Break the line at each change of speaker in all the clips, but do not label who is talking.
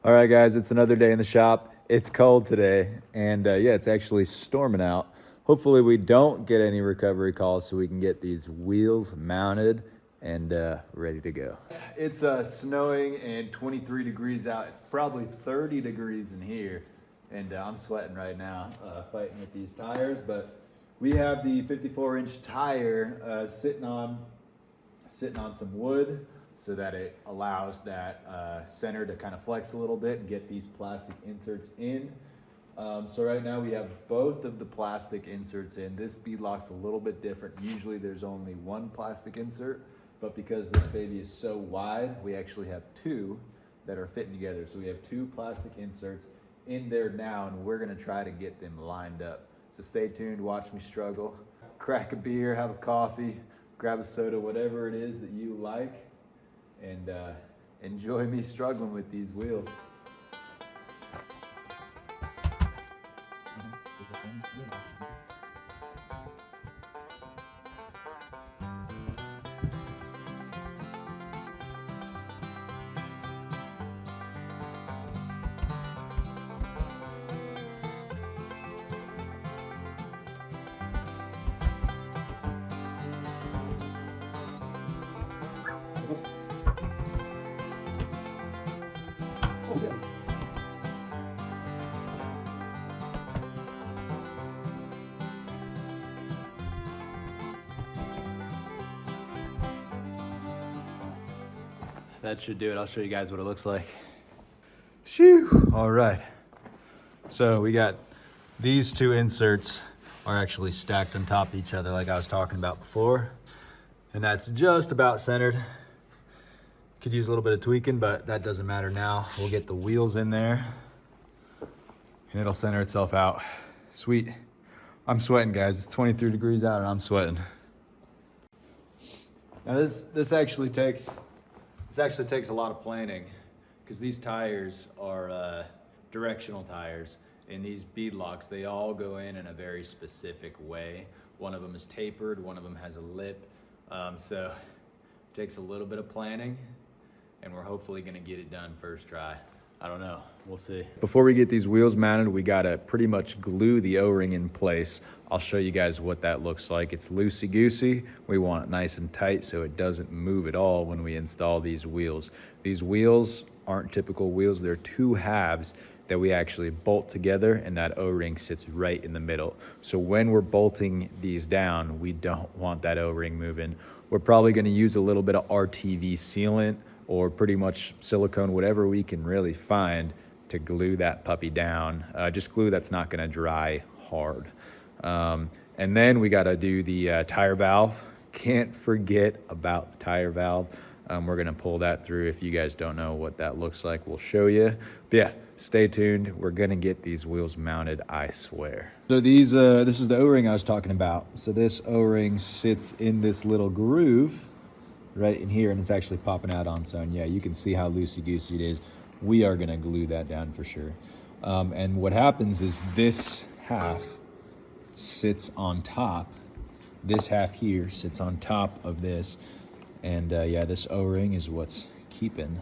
All right, guys, it's another day in the shop. It's cold today, and yeah, it's actually storming out. Hopefully we don't get any recovery calls so we can get these wheels mounted and ready to go. It's snowing and 23 degrees out. It's probably 30 degrees in here, and I'm sweating right now fighting with these tires, but we have the 54-inch tire sitting on some wood so that it allows that center to kind of flex a little bit and get these plastic inserts in. So right now we have both of the plastic inserts in. This beadlock's a little bit different. Usually there's only one plastic insert, but because this baby is so wide, we actually have two that are fitting together. So we have two plastic inserts in there now, and we're gonna try to get them lined up. So stay tuned, watch me struggle. Crack a beer, have a coffee, grab a soda, whatever it is that you like, and enjoy me struggling with these wheels. Oh, yeah. That should do it. I'll show you guys what it looks like. Shoo! All right. So we got these two inserts are actually stacked on top of each other like I was talking about before. And that's just about centered. Could use a little bit of tweaking, but that doesn't matter now. We'll get the wheels in there and it'll center itself out. Sweet. I'm sweating, guys. It's 23 degrees out and I'm sweating. Now this actually takes a lot of planning because these tires are directional tires, and these beadlocks, they all go in a very specific way. One of them is tapered, one of them has a lip. So it takes a little bit of planning, and we're hopefully gonna get it done first try. I don't know, we'll see. Before we get these wheels mounted, we gotta pretty much glue the O-ring in place. I'll show you guys what that looks like. It's loosey-goosey. We want it nice and tight so it doesn't move at all when we install these wheels. These wheels aren't typical wheels. They're two halves that we actually bolt together, and that O-ring sits right in the middle. So when we're bolting these down, we don't want that O-ring moving. We're probably gonna use a little bit of RTV sealant or pretty much silicone, whatever we can really find to glue that puppy down. Just glue that's not gonna dry hard. And then we gotta do the tire valve. Can't forget about the tire valve. We're gonna pull that through. If you guys don't know what that looks like, we'll show you. But yeah, stay tuned. We're gonna get these wheels mounted, I swear. So this is the O-ring I was talking about. So this O-ring sits in this little groove right in here, and it's actually popping out on its own. Yeah, you can see how loosey-goosey it is. We are gonna glue that down for sure. And what happens is this half sits on top. This half here sits on top of this. And yeah, this O-ring is what's keeping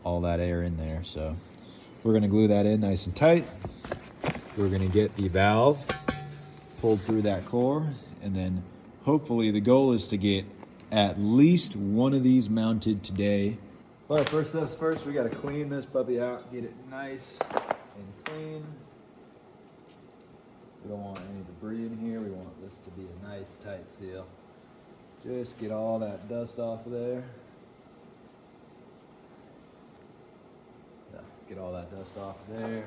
all that air in there. So we're gonna glue that in nice and tight. We're gonna get the valve pulled through that core, and then hopefully the goal is to get at least one of these mounted today. All right, first steps first, we gotta clean this puppy out, get it nice and clean. We don't want any debris in here. We want this to be a nice tight seal. Just get all that dust off of there. Yeah, get all that dust off of there.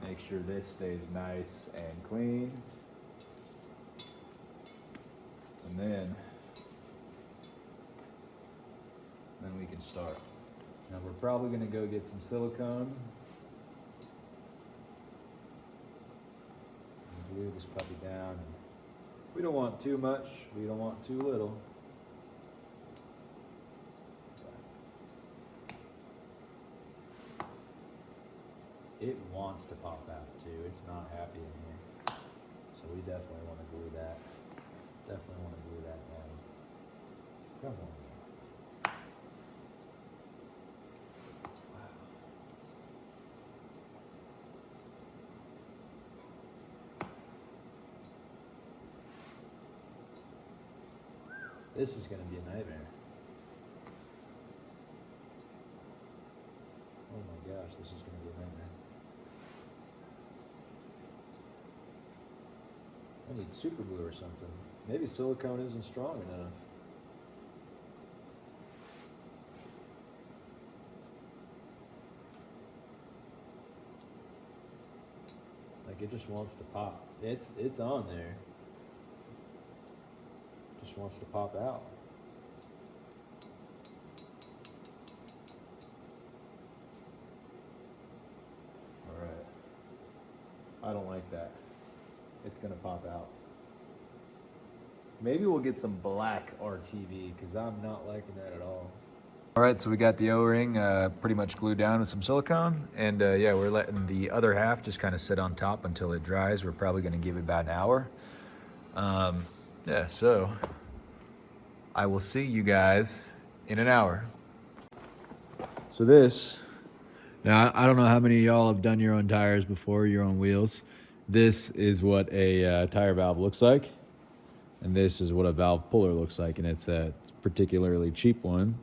Make sure this stays nice and clean. And then we can start. Now we're probably gonna go get some silicone. And glue this puppy down. We don't want too much, we don't want too little. It wants to pop out too. It's not happy in here. So we definitely want to glue that. Definitely want to glue that down. Come on. Wow. This is gonna be a nightmare. Oh my gosh, this is gonna be a nightmare. I need super glue or something. Maybe silicone isn't strong enough. Like it just wants to pop. It's on there. Just wants to pop out. All right. I don't like that. It's gonna pop out. Maybe we'll get some black RTV because I'm not liking that at all. All right, so we got the O-ring pretty much glued down with some silicone, and yeah, we're letting the other half just kind of sit on top until it dries. We're probably gonna give it about an hour. Yeah, so I will see you guys in an hour. So this, now I don't know how many of y'all have done your own tires before, your own wheels. This is what a tire valve looks like, and this is what a valve puller looks like, and it's a particularly cheap one.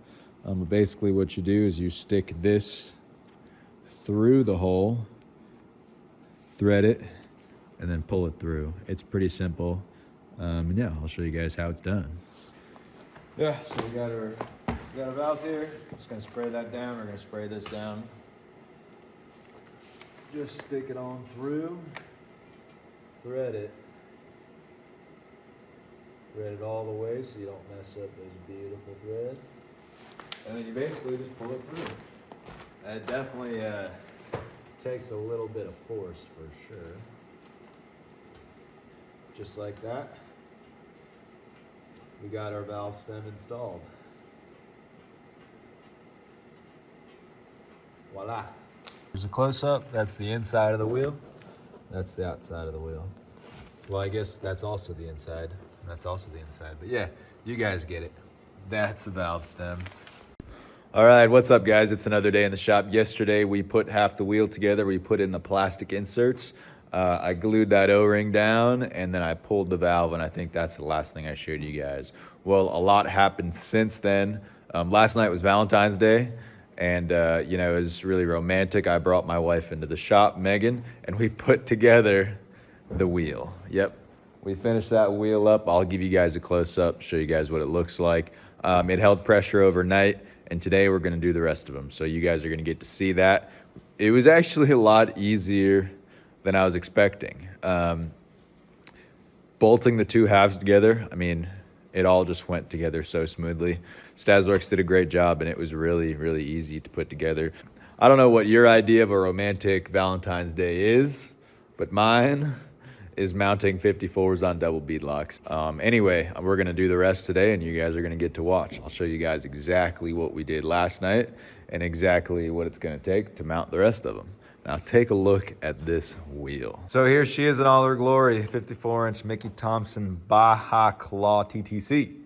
But basically what you do is you stick this through the hole, thread it, and then pull it through. It's pretty simple. And yeah, I'll show you guys how it's done. Yeah, so we got our valve here. Just gonna spray that down. We're gonna spray this down. Just stick it on through, thread it all the way so you don't mess up those beautiful threads. And then you basically just pull it through. It definitely takes a little bit of force for sure. Just like that, we got our valve stem installed. Voila. Here's a close-up. That's the inside of the wheel. That's the outside of the wheel. Well, I guess that's also the inside. That's also the inside. But yeah, you guys get it. That's a valve stem. All right, what's up guys? It's another day in the shop. Yesterday we put half the wheel together. We put in the plastic inserts. I glued that O-ring down and then I pulled the valve, and I think that's the last thing I showed you guys. Well, a lot happened since then. Last night was Valentine's Day, and you know, it was really romantic. I brought my wife into the shop, Megan, and we put together the wheel. Yep, we finished that wheel up. I'll give you guys a close-up, show you guys what it looks like. It held pressure overnight, and today we're gonna do the rest of them. So you guys are gonna get to see that. It was actually a lot easier than I was expecting. Bolting the two halves together, I mean, it all just went together so smoothly. Stazworks did a great job, and it was really, really easy to put together. I don't know what your idea of a romantic Valentine's Day is, but mine is mounting 54s on double beadlocks. Anyway, we're gonna do the rest today, and you guys are gonna get to watch. I'll show you guys exactly what we did last night and exactly what it's gonna take to mount the rest of them. Now take a look at this wheel. So here she is in all her glory, 54-inch Mickey Thompson Baja Claw TTC.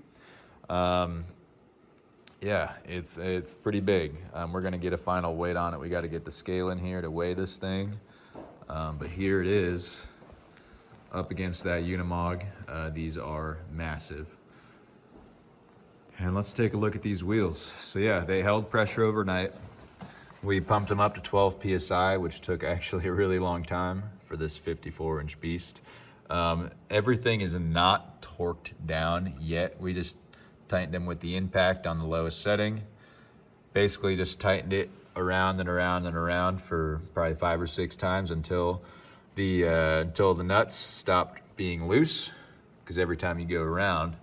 Yeah, it's pretty big. We're gonna get a final weight on it. We gotta get the scale in here to weigh this thing. But here it is, up against that Unimog. These are massive. And let's take a look at these wheels. So yeah, they held pressure overnight. We pumped them up to 12 PSI, which took actually a really long time for this 54-inch beast. Everything is not torqued down yet. We just tightened them with the impact on the lowest setting. Basically just tightened it around and around and around for probably 5 or 6 times until the nuts stopped being loose. Because every time you go around,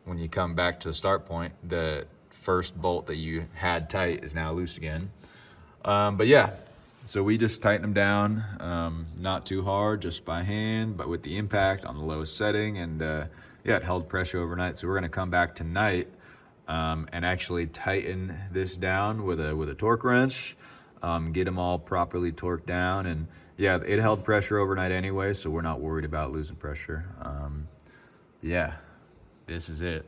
when you come back to the start point, the first bolt that you had tight is now loose again. But yeah, so we just tighten them down, not too hard, just by hand, but with the impact on the lowest setting. And yeah, it held pressure overnight. So we're gonna come back tonight and actually tighten this down with a torque wrench, get them all properly torqued down. And yeah, it held pressure overnight anyway, so we're not worried about losing pressure. Yeah, this is it.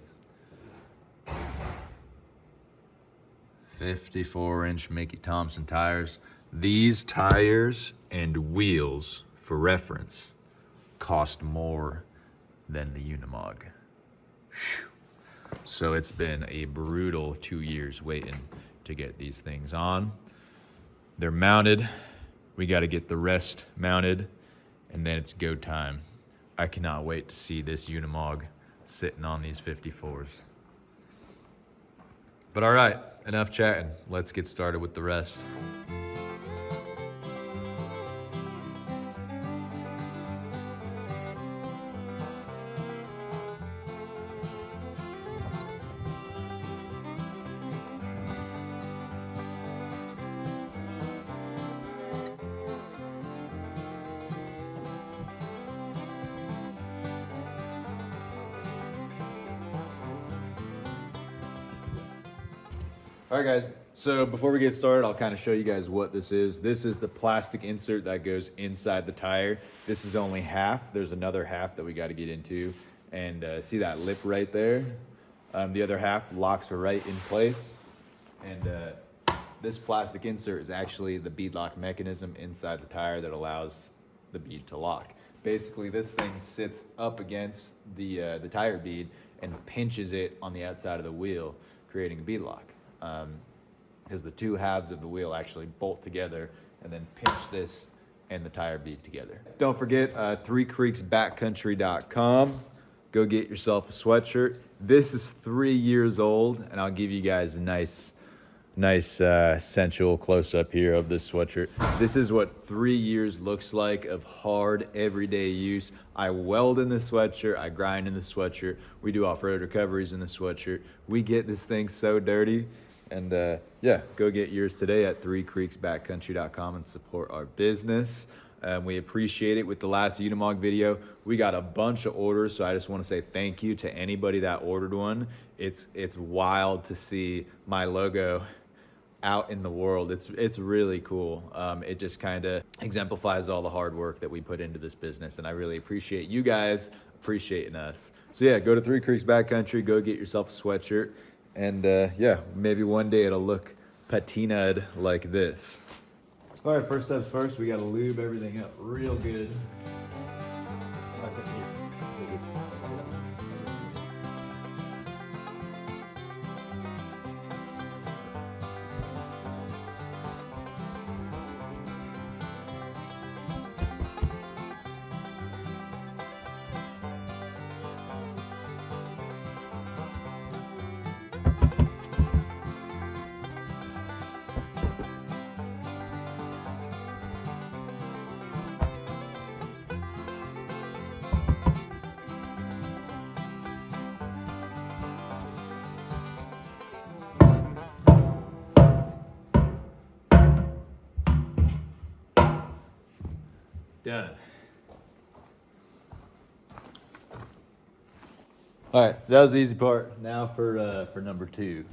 54-inch Mickey Thompson tires. These tires and wheels, for reference, cost more than the Unimog. Whew. So it's been a brutal 2 years waiting to get these things on. They're mounted. We got to get the rest mounted, and then it's go time. I cannot wait to see this Unimog sitting on these 54s. But all right, enough chatting. Let's get started with the rest. All right, guys, so before we get started, I'll kind of show you guys what this is. This is the plastic insert that goes inside the tire. This is only half. There's another half that we got to get into. And see that lip right there? The other half locks are right in place. And this plastic insert is actually the beadlock mechanism inside the tire that allows the bead to lock. Basically, this thing sits up against the tire bead and pinches it on the outside of the wheel, creating a bead lock. Because the two halves of the wheel actually bolt together and then pinch this and the tire bead together. Don't forget 3creeksbackcountry.com. Go get yourself a sweatshirt. This is 3 years old, and I'll give you guys a nice sensual close-up here of this sweatshirt. This is what 3 years looks like of hard everyday use. I weld in the sweatshirt, I grind in the sweatshirt, we do off-road recoveries in the sweatshirt. We get this thing so dirty. And yeah, go get yours today at 3creeksbackcountry.com and support our business. We appreciate it. With the last Unimog video, we got a bunch of orders, so I just want to say thank you to anybody that ordered one. It's wild to see my logo out in the world. It's really cool. It just kind of exemplifies all the hard work that we put into this business, and I really appreciate you guys appreciating us. So yeah, go to 3 Creeks Backcountry, go get yourself a sweatshirt, and yeah, maybe one day it'll look patinaed like this. All right, first steps first, we gotta lube everything up real good. Done. All right, that was the easy part. Now for number 2.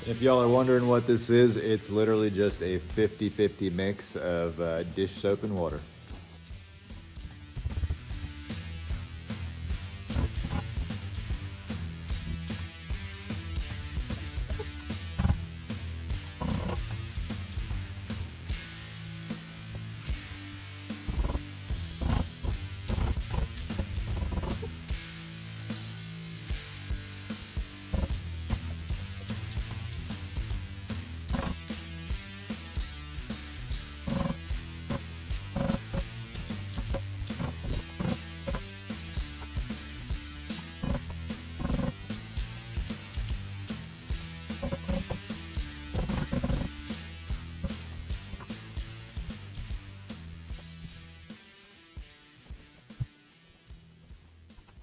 If y'all are wondering what this is, it's literally just a 50-50 mix of dish soap and water.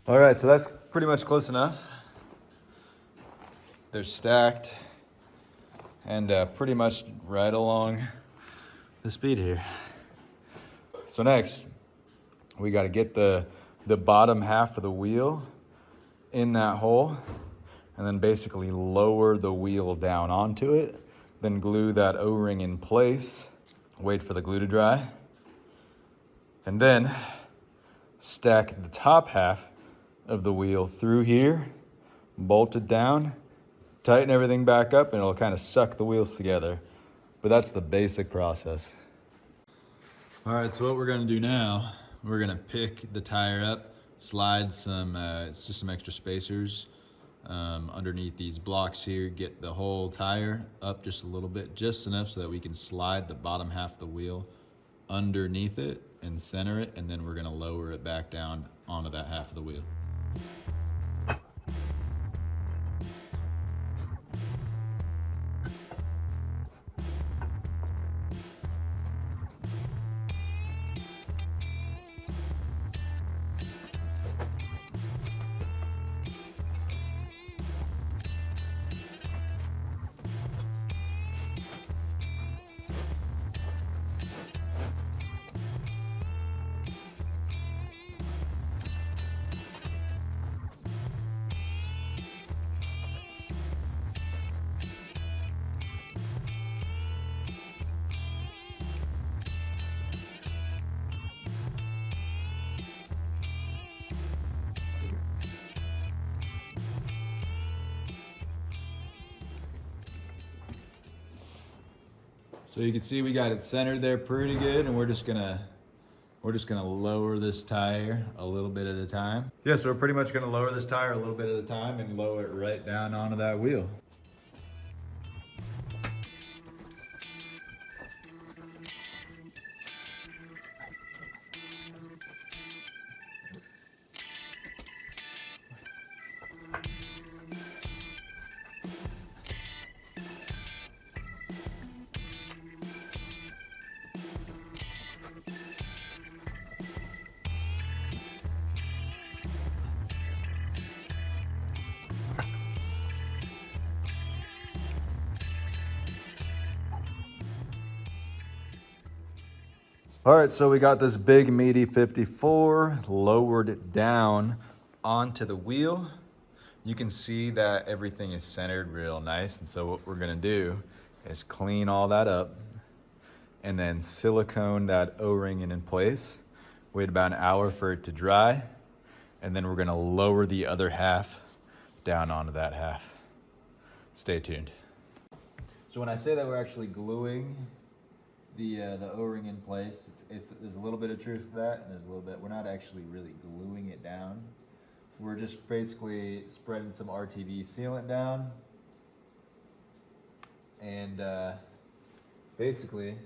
All right, so that's pretty much close enough. They're stacked and pretty much right along the speed here. So next, we got to get the bottom half of the wheel in that hole and then basically lower the wheel down onto it, then glue that O-ring in place, wait for the glue to dry, and then stack the top half of the wheel through here, bolt it down, tighten everything back up, and it'll kind of suck the wheels together. But that's the basic process. All right, so what we're gonna do now, we're gonna pick the tire up, slide some, it's just some extra spacers underneath these blocks here, get the whole tire up just a little bit, just enough so that we can slide the bottom half of the wheel underneath it and center it, and then we're gonna lower it back down onto that half of the wheel. So you can see we got it centered there pretty good, and we're just gonna lower this tire a little bit at a time. Yeah, so we're pretty much gonna lower this tire a little bit at a time and lower it right down onto that wheel. All right, so we got this big meaty 54 lowered down onto the wheel. You can see that everything is centered real nice. And so what we're gonna do is clean all that up and then silicone that O-ring in place. Wait about an hour for it to dry. And then we're gonna lower the other half down onto that half. Stay tuned. So when I say that we're actually gluing the O-ring in place, there's a little bit of truth to that, and there's a little bit, we're not actually really gluing it down. We're just basically spreading some RTV sealant down, and basically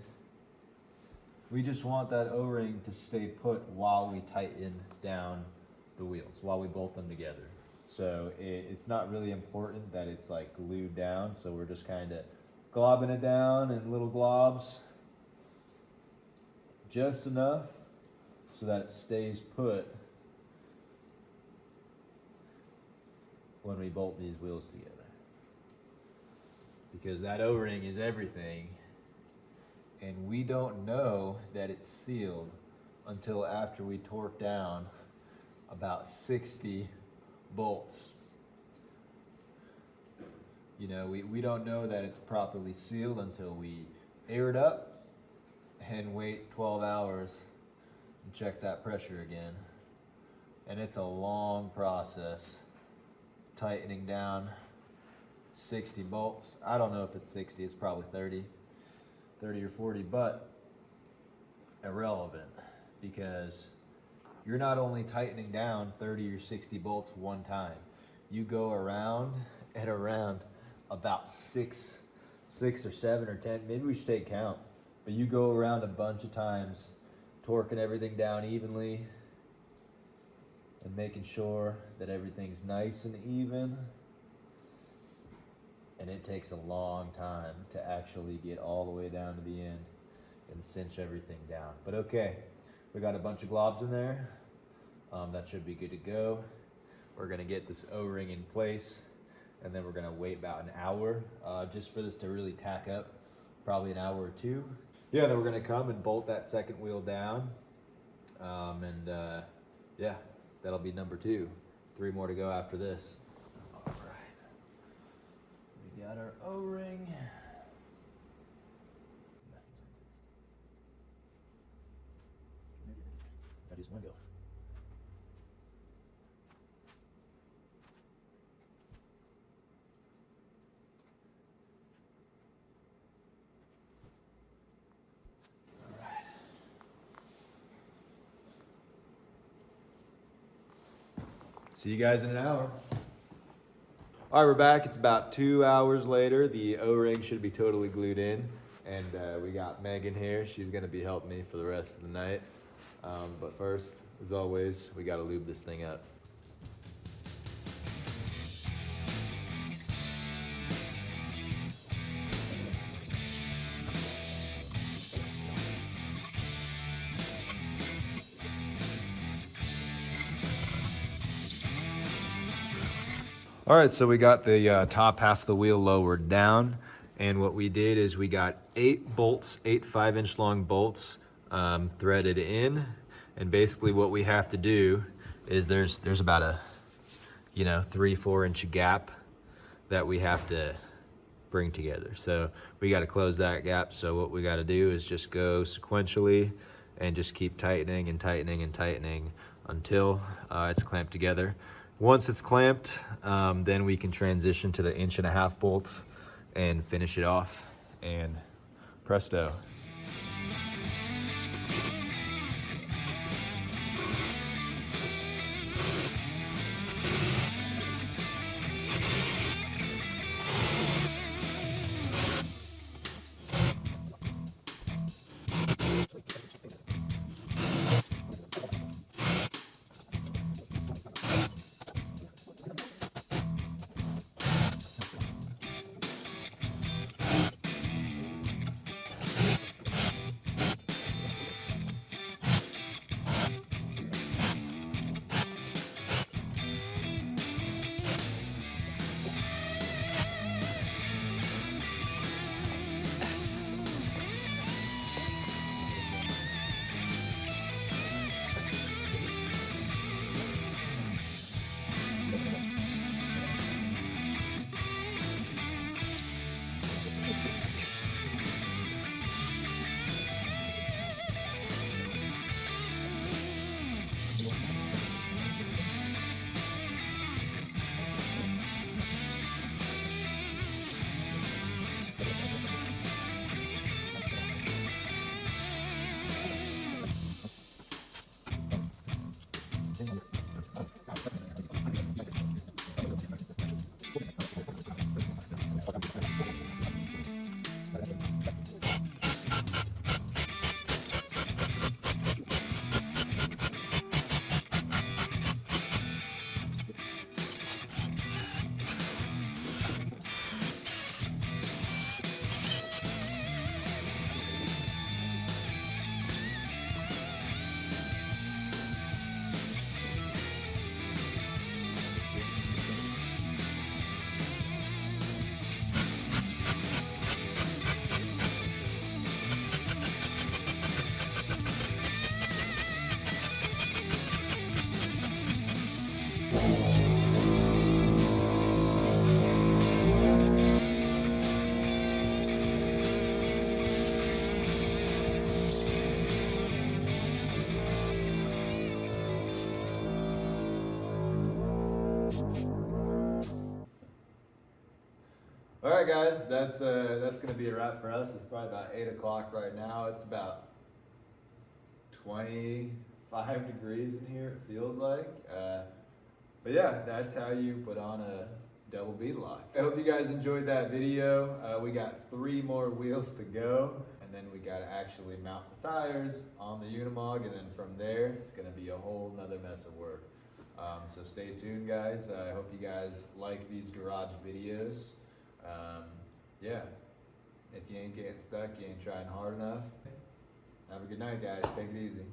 we just want that O-ring to stay put while we tighten down the wheels, while we bolt them together. So it's not really important that it's like glued down, so we're just kind of globbing it down in little globs, just enough so that it stays put when we bolt these wheels together. Because that O-ring is everything, and we don't know that it's sealed until after we torque down about 60 bolts. You know, we don't know that it's properly sealed until we air it up and wait 12 hours and check that pressure again. And it's a long process, tightening down 60 bolts. I don't know if it's 60, it's probably 30 or 40, but irrelevant, because you're not only tightening down 30 or 60 bolts one time, you go around and around about six or 7 or 10, maybe we should take count, but you go around a bunch of times, torquing everything down evenly and making sure that everything's nice and even. And it takes a long time to actually get all the way down to the end and cinch everything down. But okay, we got a bunch of globs in there. That should be good to go. We're gonna get this O-ring in place, and then we're gonna wait about an hour just for this to really tack up, probably an hour or two. Yeah, then we're gonna come and bolt that second wheel down. Yeah, that'll be number 2. 3 more to go after this. All right, we got our O-ring. I just want to go. See you guys in an hour. All right, we're back. It's about 2 hours later. The O-ring should be totally glued in. And we got Megan here. She's gonna be helping me for the rest of the night. But first, as always, we gotta lube this thing up. All right, so we got the top half of the wheel lowered down, and what we did is we got 8 bolts, 8 5-inch long bolts threaded in, and basically what we have to do is there's about a 3-4 inch gap that we have to bring together. So we got to close that gap. So what we got to do is just go sequentially and just keep tightening and tightening and tightening until it's clamped together. Once it's clamped, then we can transition to the 1.5 inch bolts and finish it off, and presto. All right, guys, that's gonna be a wrap for us. It's probably about 8 o'clock right now. It's about 25 degrees in here, it feels like. But yeah, that's how you put on a double bead lock. I hope you guys enjoyed that video. We got 3 more wheels to go, and then we gotta actually mount the tires on the Unimog, and then from there, it's gonna be a whole nother mess of work. So stay tuned, guys. I hope you guys like these garage videos. Yeah, if you ain't getting stuck, you ain't trying hard enough. Have a good night, guys. Take it easy.